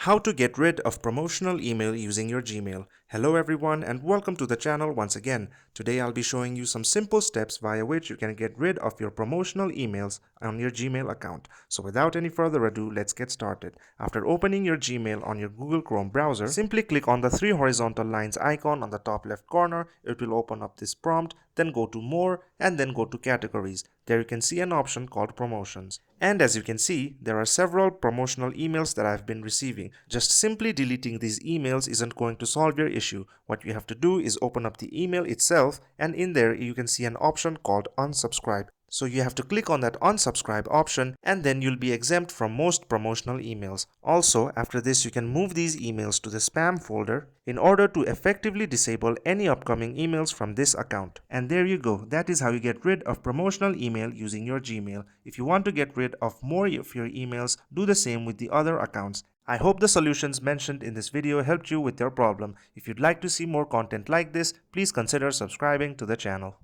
How to get rid of promotional email using your Gmail. Hello everyone and welcome to the channel once again. Today I'll be showing you some simple steps via which you can get rid of your promotional emails on your Gmail account. So without any further ado, let's get started. After opening your Gmail on your Google Chrome browser, simply click on the three horizontal lines icon on the top left corner. It will open up this prompt, then go to More and then go to Categories. There you can see an option called Promotions. And as you can see, there are several promotional emails that I've been receiving. Just simply deleting these emails isn't going to solve your issue. What you have to do is open up the email itself, and in there you can see an option called Unsubscribe. So you have to click on that unsubscribe option and then you'll be exempt from most promotional emails. Also, after this you can move these emails to the spam folder in order to effectively disable any upcoming emails from this account. And there you go. That is how you get rid of promotional email using your Gmail. If you want to get rid of more of your emails, do the same with the other accounts. I hope the solutions mentioned in this video helped you with your problem. If you'd like to see more content like this, please consider subscribing to the channel.